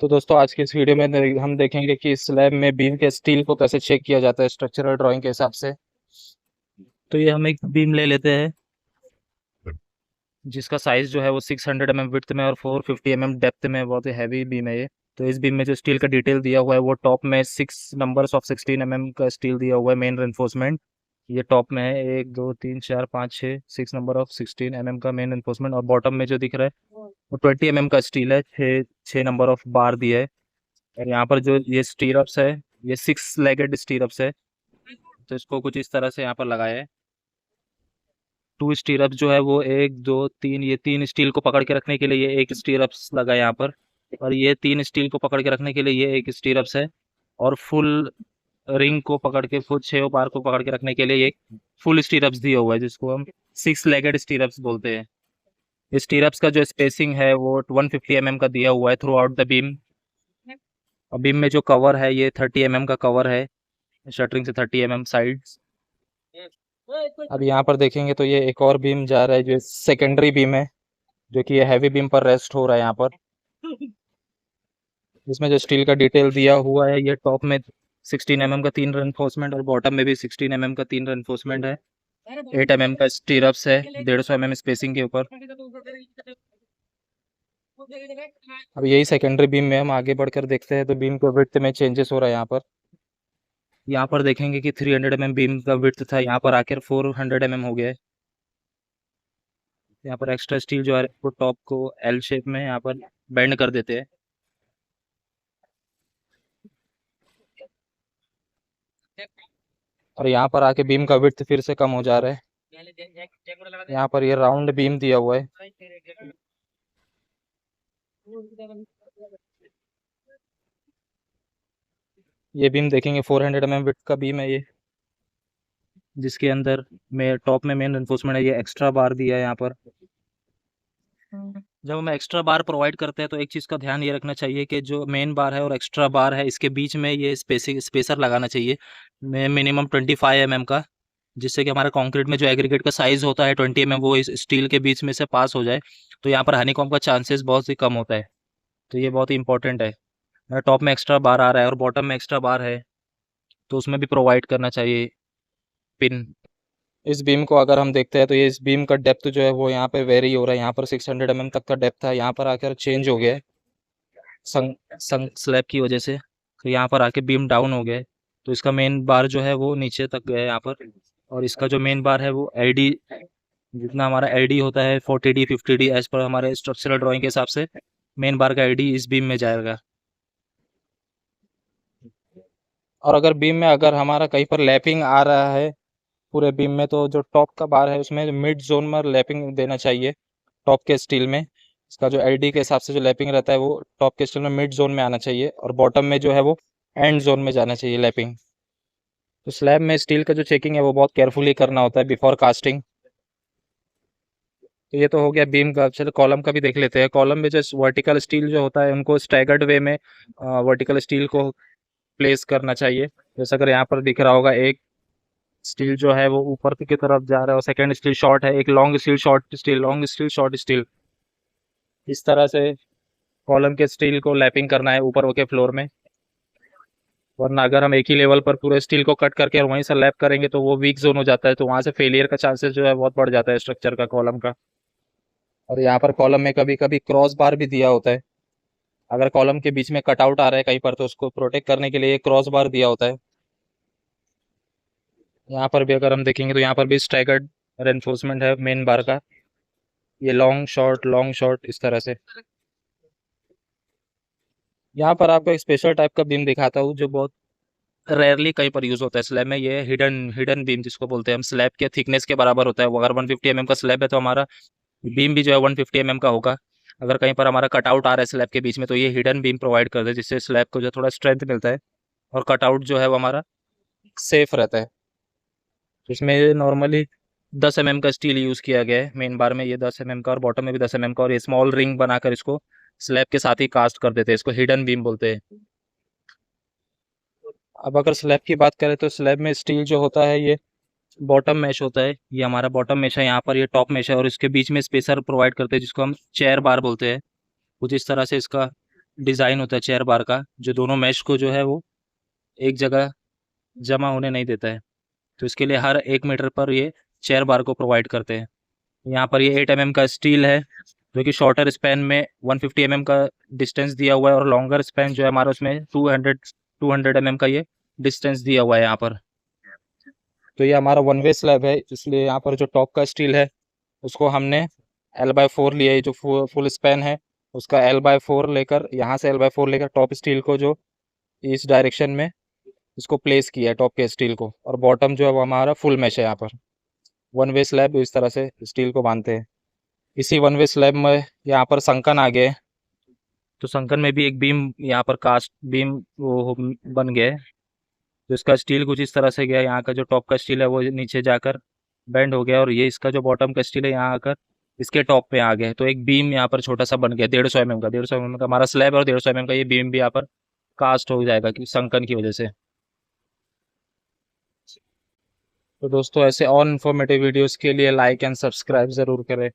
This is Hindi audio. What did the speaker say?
तो दोस्तों आज के इस वीडियो में हम देखेंगे कि स्लैब में बीम के स्टील को कैसे चेक किया जाता है स्ट्रक्चरल ड्राइंग के हिसाब से। तो ये हम एक बीम ले लेते हैं जिसका साइज जो है वो 600 mm विड्थ में और 450 mm डेप्थ में, बहुत ही हैवी बीम है ये। तो इस बीम में जो स्टील का डिटेल दिया हुआ है वो टॉप में 6 नंबर्स ऑफ 16 mm का स्टील दिया हुआ है, मेन रेनफोर्समेंट। ये टॉप में है 1 2 3 4 5 6, 6 नंबर ऑफ 16 mm का मेन रेनफोर्समेंट। और बॉटम में जो दिख रहा है वो 20 mm का स्टील है, 6 नंबर ऑफ बार दिया है। और यहाँ पर जो ये स्टीरअप्स है, ये 6 लेगेड स्टीरअप्स है। तो इसको कुछ इस तरह से यहाँ पर लगाया है। 2 स्टीरअप्स जो है वो 1 2 3, ये 3 स्टील को पकड़ के रखने के लिए ये एक स्टीरअप्स लगा है यहाँ पर। और ये 3 स्टील को पकड़ के रखने के लिए ये एक स्टीरअप्स है। और फुल रिंग को पकड़ के, फुल 6 बार को पकड़ के रखने के लिए ये फुल स्टीरअप्स दिया हुआ है, जिसको हम 6 लेगेड स्टीरअप्स बोलते हैं। स्टीरअप्स का जो स्पेसिंग है वो 150 mm का दिया हुआ है थ्रू आउट द बीम। और बीम में जो कवर है ये 30 mm का कवर है, शटरिंग से 30 mm साइड। अब यहाँ पर देखेंगे तो ये एक और बीम जा रहा है जो सेकेंडरी बीम है, जो कि ये हैवी बीम पर रेस्ट हो रहा है यहाँ पर। इसमें जो स्टील का डिटेल दिया हुआ है, ये टॉप में 16 mm का 3 रेनफोर्समेंट और बॉटम में भी 16 mm का 3 रेनफोर्समेंट है। 8 mm का स्टीरअप्स है 150 mm स्पेसिंग के ऊपर। अब यही सेकेंडरी बीम में हम आगे बढ़कर देखते हैं तो बीम को विड्थ में चेंजेस हो रहा है यहाँ पर। यहाँ पर देखेंगे कि 300 mm बीम का विड्थ था, यहाँ पर आकर 400 mm हो गया है। यहाँ पर एक्स्ट्रा स्टील जो है वो टॉप को एल शेप में यहाँ पर बेंड कर देते हैं। और यहाँ पर आके बीम का विड्थ फिर से कम हो जा रहा है। यहाँ पर ये राउंड बीम दिया हुआ है। ये बीम देखेंगे 400 mm विड्थ का बीम है ये, जिसके अंदर में टॉप में मेन एनफोर्समेंट है। ये एक्स्ट्रा बार दिया है यहाँ पर। जब हम एक्स्ट्रा बार प्रोवाइड करते हैं तो एक चीज़ का ध्यान ये रखना चाहिए कि जो मेन बार है और एक्स्ट्रा बार है इसके बीच में ये स्पेसर लगाना चाहिए मिनिमम 25 mm का, जिससे कि हमारा कंक्रीट में जो एग्रीगेट का साइज़ होता है 20 mm वो इस स्टील के बीच में से पास हो जाए। तो यहाँ पर हनीकॉम्ब का चांसेस बहुत ही कम होता है। तो ये बहुत ही इंपॉर्टेंट है। टॉप में एक्स्ट्रा बार आ रहा है और बॉटम में एक्स्ट्रा बार है, तो उसमें भी प्रोवाइड करना चाहिए पिन। इस बीम को अगर हम देखते हैं तो ये इस बीम का डेप्थ जो है वो यहाँ पे वेरी हो रहा है। यहाँ पर 600 mm तक का डेप्थ है, यहाँ पर आकर चेंज हो गया है संग संग स्लैब की वजह से। तो यहाँ पर आके बीम डाउन हो गया है। तो इसका मेन बार जो है वो नीचे तक गया है यहाँ पर। और इसका जो मेन बार है वो एलडी, जितना हमारा एलडी होता है 40D 50D एज पर हमारे स्ट्रक्चरल ड्राइंग के हिसाब से मेन बार का एलडी इस बीम में जाएगा। और अगर बीम में अगर हमारा कहीं पर लैपिंग आ रहा है पूरे बीम में, तो जो टॉप का बार है उसमें मिड जोन में लैपिंग देना चाहिए टॉप के स्टील में। इसका जो एलडी के हिसाब से जो लैपिंग रहता है वो टॉप के स्टील में मिड जोन में आना चाहिए और बॉटम में जो है वो एंड जोन में जाना चाहिए लैपिंग। तो स्लैब में स्टील का जो चेकिंग है वो बहुत केयरफुली करना होता है बिफोर कास्टिंग। तो ये तो हो गया बीम का। चलो कॉलम का भी देख लेते हैं। कॉलम में जो वर्टिकल स्टील जो होता है उनको स्टैगर्ड वे में वर्टिकल स्टील को प्लेस करना चाहिए। जैसे अगर यहाँ पर दिख रहा होगा, एक स्टील जो है वो ऊपर की तरफ जा रहा है और सेकंड स्टील शॉर्ट है, एक long steel short steel, long steel short steel, इस तरह से कॉलम के स्टील को लैपिंग करना है ऊपर के फ्लोर में। वरना अगर हम एक ही लेवल पर पूरे स्टील को कट करके और वहीं से लैप करेंगे तो वो वीक जोन हो जाता है, तो वहां से फेलियर का चांसेस जो है बहुत बढ़ जाता है स्ट्रक्चर का, कॉलम का। और यहाँ पर कॉलम में कभी कभी क्रॉस बार भी दिया होता है। अगर कॉलम के बीच में कटआउट आ रहा है कहीं पर तो उसको प्रोटेक्ट करने के लिए क्रॉस बार दिया होता है। यहाँ पर भी अगर हम देखेंगे तो यहाँ पर भी स्टैगर्ड रेनफोर्समेंट है मेन बार का। ये लॉन्ग शॉर्ट इस तरह से। यहाँ पर आपको एक स्पेशल टाइप का बीम दिखाता हूँ जो बहुत रेयरली कहीं पर यूज होता है स्लैब में। ये हिडन हिडन बीम जिसको बोलते हैं हम, स्लैब के थिकनेस के बराबर होता है वो। अगर 150 mm का स्लैब है तो हमारा बीम भी जो है 150 mm का होगा। अगर कहीं पर हमारा कटआउट आ रहा है स्लैब के बीच में तो ये हिडन बीम प्रोवाइड करता है, जिससे स्लैब को जो थोड़ा स्ट्रेंथ मिलता है और कटआउट जो है वो हमारा सेफ रहता है। तो इसमें नॉर्मली 10 mm का स्टील यूज किया गया है मेन बार में, ये 10 mm का, और बॉटम में भी 10 mm का। और ये स्मॉल रिंग बनाकर इसको स्लैब के साथ ही कास्ट कर देते हैं। इसको हिडन बीम बोलते हैं। अब अगर स्लैब की बात करें तो स्लैब में स्टील जो होता है ये बॉटम मैश होता है। ये हमारा बॉटम मैश है, यहाँ पर ये टॉप मैश है और इसके बीच में स्पेसर प्रोवाइड करते हैं जिसको हम चेयर बार बोलते हैं। कुछ इस तरह से इसका डिज़ाइन होता है चेयर बार का, जो दोनों मेश को जो है वो एक जगह जमा होने नहीं देता है। तो इसके लिए हर 1 मीटर पर ये चेयर बार को प्रोवाइड करते हैं। यहाँ पर ये 8 mm का स्टील है, जो कि शॉर्टर स्पैन में 150 mm का डिस्टेंस दिया हुआ है, और लॉन्गर स्पैन जो है हमारा उसमें 200 mm का ये डिस्टेंस दिया हुआ है यहाँ पर। तो ये हमारा वन वे स्लैब है, इसलिए यहाँ पर जो टॉप का स्टील है उसको हमने L/4 लिया है। जो फुल स्पैन है उसका L/4 लेकर, यहाँ से L/4 लेकर टॉप स्टील को जो इस डायरेक्शन में इसको प्लेस किया है टॉप के स्टील को, और बॉटम जो है वो हमारा फुल मैश है। यहाँ पर वन वे स्लैब इस तरह से स्टील को बांधते हैं। इसी वन वे स्लैब में यहाँ पर संकन आ गया है, तो संकन में भी एक बीम यहाँ पर कास्ट बीम वो बन गया है। तो इसका स्टील कुछ इस तरह से गया, यहाँ का जो टॉप का स्टील है वो नीचे जाकर बेंड हो गया, और ये इसका जो बॉटम का स्टील है यहाँ आकर इसके टॉप पे आ गया है। तो एक बीम यहाँ पर छोटा सा बन गया 150 mm का। 150 mm का हमारा स्लैब है, और 150 mm का ये बीम भी यहाँ पर कास्ट हो जाएगा कि संकन की वजह से। तो दोस्तों ऐसे और इन्फॉर्मेटिव वीडियोस के लिए लाइक एंड सब्सक्राइब ज़रूर करें।